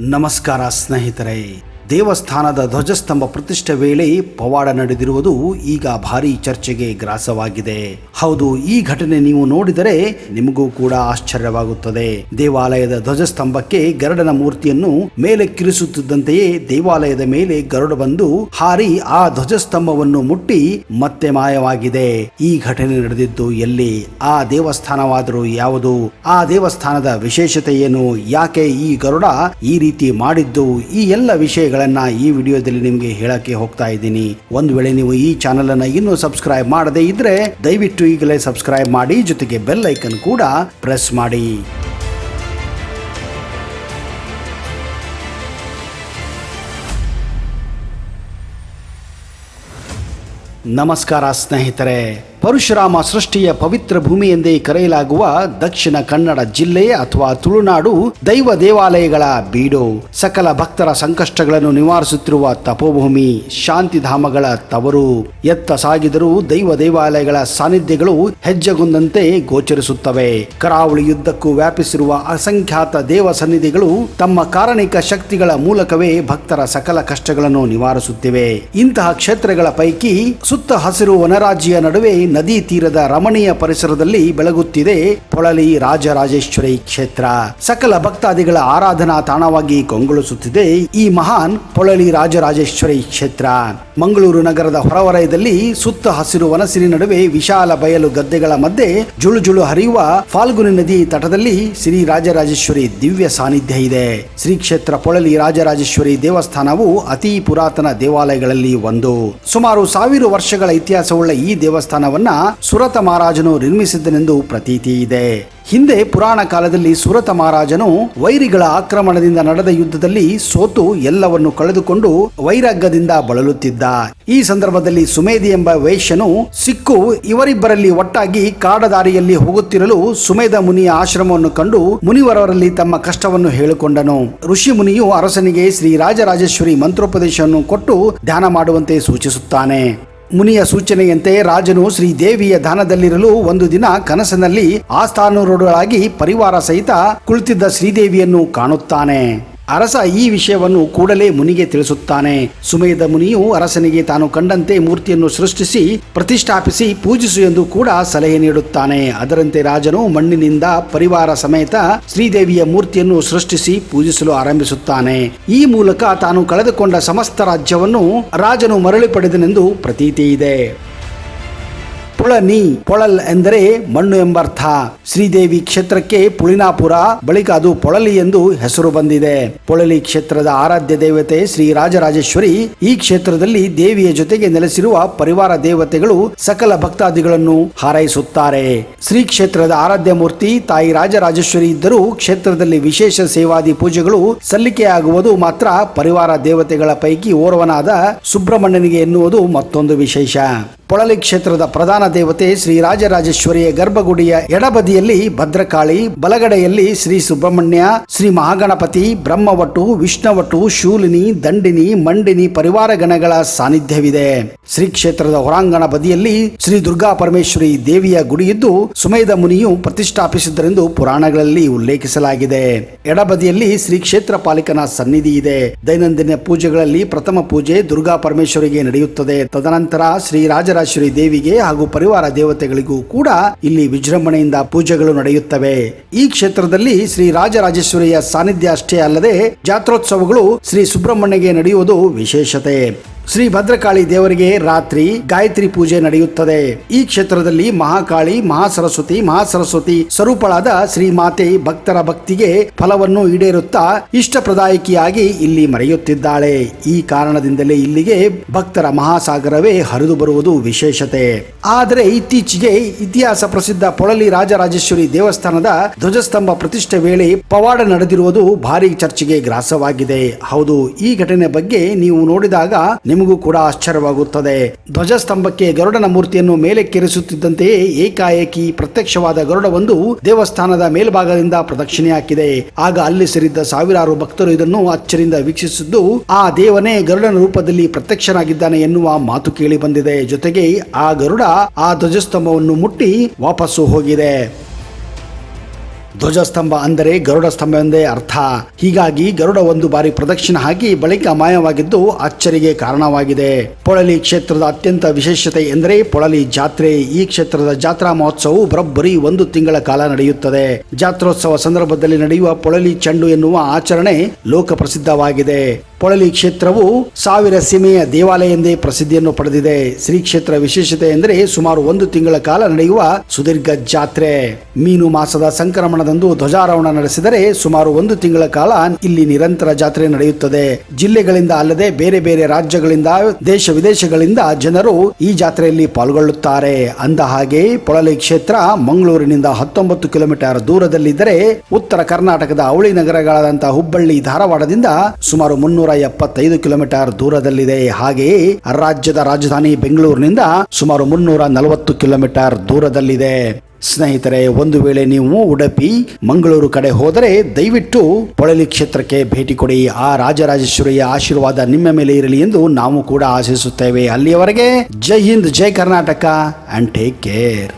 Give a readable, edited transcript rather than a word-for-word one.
ನಮಸ್ಕಾರ ಸ್ನೇಹಿತರೆ. ದೇವಸ್ಥಾನದ ಧ್ವಜಸ್ತಂಭ ಪ್ರತಿಷ್ಠೆ ವೇಳೆ ಪವಾಡ ನಡೆದಿರುವುದು ಈಗ ಭಾರಿ ಚರ್ಚೆಗೆ ಗ್ರಾಸವಾಗಿದೆ. ಹೌದು, ಈ ಘಟನೆ ನೀವು ನೋಡಿದರೆ ನಿಮಗೂ ಕೂಡ ಆಶ್ಚರ್ಯವಾಗುತ್ತದೆ. ದೇವಾಲಯದ ಧ್ವಜಸ್ತಂಭಕ್ಕೆ ಗರುಡನ ಮೂರ್ತಿಯನ್ನು ಮೇಲೆ ಕಿರಿಸುತ್ತಿದ್ದಂತೆಯೇ ದೇವಾಲಯದ ಮೇಲೆ ಗರುಡ ಬಂದು ಹಾರಿ ಆ ಧ್ವಜಸ್ತಂಭವನ್ನು ಮುಟ್ಟಿ ಮತ್ತೆ ಮಾಯವಾಗಿದೆ. ಈ ಘಟನೆ ನಡೆದಿದ್ದು ಎಲ್ಲಿ? ಆ ದೇವಸ್ಥಾನವಾದರೂ ಯಾವುದು? ಆ ದೇವಸ್ಥಾನದ ವಿಶೇಷತೆ ಏನು? ಯಾಕೆ ಈ ಗರುಡ ಈ ರೀತಿ ಮಾಡಿದ್ದು? ಈ ಎಲ್ಲ ವಿಷಯಗಳು ಈ ವಿಡಿಯೋದಲ್ಲಿ ನಿಮಗೆ ಹೇಳಕ್ಕೆ ಹೋಗ್ತಾ ಇದ್ದೀನಿ. ಒಂದು ವೇಳೆ ನೀವು ಈ ಚಾನೆಲ್ ಅನ್ನು ಇನ್ನೂ ಸಬ್ಸ್ಕ್ರೈಬ್ ಮಾಡದೇ ಇದ್ರೆ ದಯವಿಟ್ಟು ಈಗಲೇ ಸಬ್ಸ್ಕ್ರೈಬ್ ಮಾಡಿ, ಜೊತೆಗೆ ಬೆಲ್ ಐಕನ್ ಕೂಡ ಪ್ರೆಸ್ ಮಾಡಿ. ನಮಸ್ಕಾರ ಸ್ನೇಹಿತರೆ. ಪರಶುರಾಮ ಸೃಷ್ಟಿಯ ಪವಿತ್ರ ಭೂಮಿ ಎಂದೇ ಕರೆಯಲಾಗುವ ದಕ್ಷಿಣ ಕನ್ನಡ ಜಿಲ್ಲೆ ಅಥವಾ ತುಳುನಾಡು ದೈವ ದೇವಾಲಯಗಳ ಬೀಡು, ಸಕಲ ಭಕ್ತರ ಸಂಕಷ್ಟಗಳನ್ನು ನಿವಾರಿಸುತ್ತಿರುವ ತಪೋಭೂಮಿ, ಶಾಂತಿಧಾಮಗಳ ತವರು. ಎತ್ತ ಸಾಗಿದರೂ ದೈವ ದೇವಾಲಯಗಳ ಸಾನ್ನಿಧ್ಯಗಳು ಹೆಜ್ಜೆಗೊಂದಂತೆ ಗೋಚರಿಸುತ್ತವೆ. ಕರಾವಳಿಯುದ್ದಕ್ಕೂ ವ್ಯಾಪಿಸಿರುವ ಅಸಂಖ್ಯಾತ ದೇವ ಸನ್ನಿಧಿಗಳು ತಮ್ಮ ಕಾರಣಿಕ ಶಕ್ತಿಗಳ ಮೂಲಕವೇ ಭಕ್ತರ ಸಕಲ ಕಷ್ಟಗಳನ್ನು ನಿವಾರಿಸುತ್ತಿವೆ. ಇಂತಹ ಕ್ಷೇತ್ರಗಳ ಪೈಕಿ ಸುತ್ತ ಹಸಿರು ವನರಾಜ್ಯ ನಡುವೆ ನದಿ ತೀರದ ರಮಣೀಯ ಪರಿಸರದಲ್ಲಿ ಬೆಳಗುತ್ತಿದೆ ಪೊಳಲಿ ರಾಜರಾಜೇಶ್ವರಿ ಕ್ಷೇತ್ರ. ಸಕಲ ಭಕ್ತಾದಿಗಳ ಆರಾಧನಾ ತಾಣವಾಗಿ ಕಂಗೊಳಿಸುತ್ತಿದೆ ಈ ಮಹಾನ್ ಪೊಳಲಿ ರಾಜರಾಜೇಶ್ವರಿ ಕ್ಷೇತ್ರ. ಮಂಗಳೂರು ನಗರದ ಹೊರವಲಯದಲ್ಲಿ ಸುತ್ತ ಹಸಿರು ವನಸಿರಿ ನಡುವೆ ವಿಶಾಲ ಬಯಲು ಗದ್ದೆಗಳ ಮಧ್ಯೆ ಜುಳು ಜುಳು ಹರಿಯುವ ಫಾಲ್ಗುನಿ ನದಿ ತಟದಲ್ಲಿ ಶ್ರೀ ರಾಜರಾಜೇಶ್ವರಿ ದಿವ್ಯ ಸಾನ್ನಿಧ್ಯ ಇದೆ. ಶ್ರೀ ಕ್ಷೇತ್ರ ಪೊಳಲಿ ರಾಜರಾಜೇಶ್ವರಿ ದೇವಸ್ಥಾನವು ಅತಿ ಪುರಾತನ ದೇವಾಲಯಗಳಲ್ಲಿ ಒಂದು. ಸುಮಾರು 1000 ವರ್ಷಗಳ ಇತಿಹಾಸವುಳ್ಳ ಈ ದೇವಸ್ಥಾನವನ್ನ ಸುರತ ಮಹಾರಾಜನು ನಿರ್ಮಿಸಿದ್ದನೆಂದು ಪ್ರತೀತಿ ಇದೆ. ಹಿಂದೆ ಪುರಾಣ ಕಾಲದಲ್ಲಿ ಸುರತ ಮಹಾರಾಜನು ವೈರಿಗಳ ಆಕ್ರಮಣದಿಂದ ನಡೆದ ಯುದ್ಧದಲ್ಲಿ ಸೋತು ಎಲ್ಲವನ್ನು ಕಳೆದುಕೊಂಡು ವೈರಾಗ್ಯದಿಂದ ಬಳಲುತ್ತಿದ್ದ. ಈ ಸಂದರ್ಭದಲ್ಲಿ ಸುಮೇಧಿ ಎಂಬ ವೇಶ್ಯನು ಸಿಕ್ಕು ಇವರಿಬ್ಬರಲ್ಲಿ ಒಟ್ಟಾಗಿ ಕಾಡದಾರಿಯಲ್ಲಿ ಹೋಗುತ್ತಿರಲು ಸುಮೇಧ ಮುನಿಯ ಆಶ್ರಮವನ್ನು ಕಂಡು ಮುನಿವರವರಲ್ಲಿ ತಮ್ಮ ಕಷ್ಟವನ್ನು ಹೇಳಿಕೊಂಡನು. ಋಷಿ ಮುನಿಯು ಅರಸನಿಗೆ ಶ್ರೀ ರಾಜರಾಜೇಶ್ವರಿ ಮಂತ್ರೋಪದೇಶವನ್ನು ಕೊಟ್ಟು ಧ್ಯಾನ ಮಾಡುವಂತೆ ಸೂಚಿಸುತ್ತಾನೆ. ಮುನಿಯ ಸೂಚನೆಯಂತೆ ರಾಜನು ಶ್ರೀದೇವಿಯ ಧ್ಯಾನದಲ್ಲಿರಲು ಒಂದು ದಿನ ಕನಸಿನಲ್ಲಿ ಆಸ್ಥಾನರೊಳಗಾಗಿ ಪರಿವಾರ ಸಹಿತ ಕುಳಿತಿದ್ದ ಶ್ರೀದೇವಿಯನ್ನು ಕಾಣುತ್ತಾನೆ. ಅರಸ ಈ ವಿಷಯವನ್ನು ಕೂಡಲೇ ಮುನಿಗೆ ತಿಳಿಸುತ್ತಾನೆ. ಸುಮೇಧ ಮುನಿಯು ಅರಸನಿಗೆ ತಾನು ಕಂಡಂತೆ ಮೂರ್ತಿಯನ್ನು ಸೃಷ್ಟಿಸಿ ಪ್ರತಿಷ್ಠಾಪಿಸಿ ಪೂಜಿಸು ಎಂದು ಕೂಡ ಸಲಹೆ ನೀಡುತ್ತಾನೆ. ಅದರಂತೆ ರಾಜನು ಮಣ್ಣಿನಿಂದ ಪರಿವಾರ ಸಮೇತ ಶ್ರೀದೇವಿಯ ಮೂರ್ತಿಯನ್ನು ಸೃಷ್ಟಿಸಿ ಪೂಜಿಸಲು ಆರಂಭಿಸುತ್ತಾನೆ. ಈ ಮೂಲಕ ತಾನು ಕಳೆದುಕೊಂಡ ಸಮಸ್ತ ರಾಜ್ಯವನ್ನು ರಾಜನು ಮರಳಿ ಪಡೆದನೆಂದು ಪ್ರತೀತಿ ಇದೆ. ಪುಳನಿ, ಪೊಳಲ್ ಎಂದರೆ ಮಣ್ಣು ಎಂಬರ್ಥ. ಶ್ರೀದೇವಿ ಕ್ಷೇತ್ರಕ್ಕೆ ಪುಳಿನಾಪುರ, ಬಳಿಕ ಅದು ಪೊಳಲಿ ಎಂದು ಹೆಸರು ಬಂದಿದೆ. ಪೊಳಲಿ ಕ್ಷೇತ್ರದ ಆರಾಧ್ಯ ದೇವತೆ ಶ್ರೀ ರಾಜರಾಜೇಶ್ವರಿ. ಈ ಕ್ಷೇತ್ರದಲ್ಲಿ ದೇವಿಯ ಜೊತೆಗೆ ನೆಲೆಸಿರುವ ಪರಿವಾರ ದೇವತೆಗಳು ಸಕಲ ಭಕ್ತಾದಿಗಳನ್ನು ಹಾರೈಸುತ್ತಾರೆ. ಶ್ರೀ ಕ್ಷೇತ್ರದ ಆರಾಧ್ಯ ಮೂರ್ತಿ ತಾಯಿ ರಾಜರಾಜೇಶ್ವರಿ ಇದ್ದರೂ ಕ್ಷೇತ್ರದಲ್ಲಿ ವಿಶೇಷ ಸೇವಾದಿ ಪೂಜೆಗಳು ಸಲ್ಲಿಕೆಯಾಗುವುದು ಮಾತ್ರ ಪರಿವಾರ ದೇವತೆಗಳ ಪೈಕಿ ಓರ್ವನಾದ ಸುಬ್ರಹ್ಮಣ್ಯನಿಗೆ ಎನ್ನುವುದು ಮತ್ತೊಂದು ವಿಶೇಷ. ಪೊಳಲಿ ಕ್ಷೇತ್ರದ ಪ್ರಧಾನ ದೇವತೆ ಶ್ರೀ ರಾಜರಾಜೇಶ್ವರಿಯ ಗರ್ಭಗುಡಿಯ ಎಡಬದಿಯಲ್ಲಿ ಭದ್ರಕಾಳಿ, ಬಲಗಡೆಯಲ್ಲಿ ಶ್ರೀ ಸುಬ್ರಹ್ಮಣ್ಯ, ಶ್ರೀ ಮಹಾಗಣಪತಿ, ಬ್ರಹ್ಮವಟು, ವಿಷ್ಣುವಟು, ಶೂಲಿನಿ, ದಂಡಿನಿ, ಮಂಡಿನಿ ಪರಿವಾರ ಗಣಗಳ ಸಾನ್ನಿಧ್ಯವಿದೆ. ಶ್ರೀ ಕ್ಷೇತ್ರದ ಹೊರಾಂಗಣ ಬದಿಯಲ್ಲಿ ಶ್ರೀ ದುರ್ಗಾ ಪರಮೇಶ್ವರಿ ದೇವಿಯ ಗುಡಿಯಿದ್ದು ಸುಮೇಧ ಮುನಿಯು ಪ್ರತಿಷ್ಠಾಪಿಸಿದ್ದರೆಂದು ಪುರಾಣಗಳಲ್ಲಿ ಉಲ್ಲೇಖಿಸಲಾಗಿದೆ. ಎಡಬದಿಯಲ್ಲಿ ಶ್ರೀ ಕ್ಷೇತ್ರ ಪಾಲಿಕನ ಸನ್ನಿಧಿ ಇದೆ. ದೈನಂದಿನ ಪೂಜೆಗಳಲ್ಲಿ ಪ್ರಥಮ ಪೂಜೆ ದುರ್ಗಾ ಪರಮೇಶ್ವರಿಗೆ ನಡೆಯುತ್ತದೆ. ತದನಂತರ ಶ್ರೀ ರಾಜರಾಜೇಶ್ವರಿ ದೇವಿಗೆ ಹಾಗೂ ಪರಿವಾರ ದೇವತೆಗಳಿಗೂ ಕೂಡ ಇಲ್ಲಿ ವಿಜೃಂಭಣೆಯಿಂದ ಪೂಜೆಗಳು ನಡೆಯುತ್ತವೆ. ಈ ಕ್ಷೇತ್ರದಲ್ಲಿ ಶ್ರೀ ರಾಜರಾಜೇಶ್ವರಿಯ ಸಾನ್ನಿಧ್ಯ ಅಷ್ಟೇ ಅಲ್ಲದೆ ಜಾತ್ರೋತ್ಸವಗಳು ಶ್ರೀ ಸುಬ್ರಹ್ಮಣ್ಯಗೆ ನಡೆಯುವುದು ವಿಶೇಷತೆ. ಶ್ರೀ ಭದ್ರಕಾಳಿ ದೇವರಿಗೆ ರಾತ್ರಿ ಗಾಯತ್ರಿ ಪೂಜೆ ನಡೆಯುತ್ತದೆ. ಈ ಕ್ಷೇತ್ರದಲ್ಲಿ ಮಹಾಕಾಳಿ, ಮಹಾಸರಸ್ವತಿ ಸ್ವರೂಪಳಾದ ಶ್ರೀ ಮಾತೆ ಭಕ್ತರ ಭಕ್ತಿಗೆ ಫಲವನ್ನು ಈಡೇರುತ್ತಾ ಇಷ್ಟಪ್ರದಾಯಕಿಯಾಗಿ ಇಲ್ಲಿ ಮರೆಯುತ್ತಿದ್ದಾಳೆ. ಈ ಕಾರಣದಿಂದಲೇ ಇಲ್ಲಿಗೆ ಭಕ್ತರ ಮಹಾಸಾಗರವೇ ಹರಿದು ಬರುವುದು ವಿಶೇಷತೆ. ಆದರೆ ಇತ್ತೀಚೆಗೆ ಇತಿಹಾಸ ಪ್ರಸಿದ್ಧ ಪೊಳಲಿ ರಾಜರಾಜೇಶ್ವರಿ ದೇವಸ್ಥಾನದ ಧ್ವಜಸ್ತಂಭ ಪ್ರತಿಷ್ಠೆ ವೇಳೆ ಪವಾಡ ನಡೆದಿರುವುದು ಭಾರಿ ಚರ್ಚೆಗೆ ಗ್ರಾಸವಾಗಿದೆ. ಹೌದು, ಈ ಘಟನೆ ಬಗ್ಗೆ ನೀವು ನೋಡಿದಾಗ ನಿಮಗೂ ಕೂಡ ಆಶ್ಚರ್ಯವಾಗುತ್ತದೆ. ಧ್ವಜಸ್ತಂಭಕ್ಕೆ ಗರುಡನ ಮೂರ್ತಿಯನ್ನು ಮೇಲೆ ಕೆರೆಸುತ್ತಿದ್ದಂತೆಯೇ ಏಕಾಏಕಿ ಪ್ರತ್ಯಕ್ಷವಾದ ಗರುಡವೊಂದು ದೇವಸ್ಥಾನದ ಮೇಲ್ಭಾಗದಿಂದ ಪ್ರದಕ್ಷಿಣೆ ಹಾಕಿದೆ. ಆಗ ಅಲ್ಲಿ ಸೇರಿದ್ದ ಸಾವಿರಾರು ಭಕ್ತರು ಇದನ್ನು ಅಚ್ಚರಿಯಿಂದ ವೀಕ್ಷಿಸಿದ್ದು ಆ ದೇವನೇ ಗರುಡನ ರೂಪದಲ್ಲಿ ಪ್ರತ್ಯಕ್ಷನಾಗಿದ್ದಾನೆ ಎನ್ನುವ ಮಾತು ಕೇಳಿ ಬಂದಿದೆ. ಜೊತೆಗೆ ಆ ಗರುಡ ಆ ಧ್ವಜಸ್ತಂಭವನ್ನು ಮುಟ್ಟಿ ವಾಪಸ್ಸು ಹೋಗಿದೆ. ಧ್ವಜಸ್ತಂಭ ಅಂದರೆ ಗರುಡ ಸ್ತಂಭ ಎಂದೇ ಅರ್ಥ. ಹೀಗಾಗಿ ಗರುಡ ಒಂದು ಬಾರಿ ಪ್ರದಕ್ಷಿಣೆ ಹಾಕಿ ಬಳಿಕ ಮಾಯವಾಗಿದ್ದು ಅಚ್ಚರಿಗೆ ಕಾರಣವಾಗಿದೆ. ಪೊಳಲಿ ಕ್ಷೇತ್ರದ ಅತ್ಯಂತ ವಿಶೇಷತೆ ಎಂದರೆ ಪೊಳಲಿ ಜಾತ್ರೆ. ಈ ಕ್ಷೇತ್ರದ ಜಾತ್ರಾ ಮಹೋತ್ಸವವು ಬರೋಬ್ಬರಿ 1 ತಿಂಗಳ ಕಾಲ ನಡೆಯುತ್ತದೆ. ಜಾತ್ರೋತ್ಸವ ಸಂದರ್ಭದಲ್ಲಿ ನಡೆಯುವ ಪೊಳಲಿ ಚೆಂಡು ಎನ್ನುವ ಆಚರಣೆ ಲೋಕ ಪ್ರಸಿದ್ಧವಾಗಿದೆ. ಪೊಳಲಿ ಕ್ಷೇತ್ರವು 1000 ಸೀಮೆಯ ದೇವಾಲಯ ಎಂದೇ ಪ್ರಸಿದ್ಧಿಯನ್ನು ಪಡೆದಿದೆ. ಶ್ರೀ ಕ್ಷೇತ್ರ ವಿಶೇಷತೆ ಎಂದರೆ ಸುಮಾರು 1 ತಿಂಗಳ ಕಾಲ ನಡೆಯುವ ಸುದೀರ್ಘ ಜಾತ್ರೆ. ಮೀನು ಮಾಸದ ಸಂಕ್ರಮಣದಂದು ಧ್ವಜಾರೋಹಣ ನಡೆಸಿದರೆ ಸುಮಾರು 1 ತಿಂಗಳ ಕಾಲ ಇಲ್ಲಿ ನಿರಂತರ ಜಾತ್ರೆ ನಡೆಯುತ್ತದೆ. ಜಿಲ್ಲೆಗಳಿಂದ ಅಲ್ಲದೆ ಬೇರೆ ಬೇರೆ ರಾಜ್ಯಗಳಿಂದ, ದೇಶ ವಿದೇಶಗಳಿಂದ ಜನರು ಈ ಜಾತ್ರೆಯಲ್ಲಿ ಪಾಲ್ಗೊಳ್ಳುತ್ತಾರೆ. ಅಂದ ಹಾಗೆ ಪೊಳಲಿ ಕ್ಷೇತ್ರ ಮಂಗಳೂರಿನಿಂದ 19 ಕಿಲೋಮೀಟರ್ ದೂರದಲ್ಲಿದ್ದರೆ ಉತ್ತರ ಕರ್ನಾಟಕದ ಅವಳಿ ನಗರಗಳಾದಂತಹ ಹುಬ್ಬಳ್ಳಿ, ಧಾರವಾಡದಿಂದ ಸುಮಾರು 375 ಕಿಲೋಮೀಟರ್ ದೂರದಲ್ಲಿದೆ. ಹಾಗೆಯೇ ರಾಜ್ಯದ ರಾಜಧಾನಿ ಬೆಂಗಳೂರಿನಿಂದ ಸುಮಾರು 340 ಕಿಲೋಮೀಟರ್ ದೂರದಲ್ಲಿದೆ. ಸ್ನೇಹಿತರೆ, ಒಂದು ವೇಳೆ ನೀವು ಉಡುಪಿ, ಮಂಗಳೂರು ಕಡೆ ಹೋದರೆ ದಯವಿಟ್ಟು ಪೊಳಲಿ ಕ್ಷೇತ್ರಕ್ಕೆ ಭೇಟಿ ಕೊಡಿ. ಆ ರಾಜರಾಜೇಶ್ವರಿಯ ಆಶೀರ್ವಾದ ನಿಮ್ಮ ಮೇಲೆ ಇರಲಿ ಎಂದು ನಾವು ಕೂಡ ಆಶಿಸುತ್ತೇವೆ. ಅಲ್ಲಿಯವರೆಗೆ ಜೈ ಹಿಂದ್, ಜೈ ಕರ್ನಾಟಕ ಅಂಡ್ ಟೇಕ್ ಕೇರ್.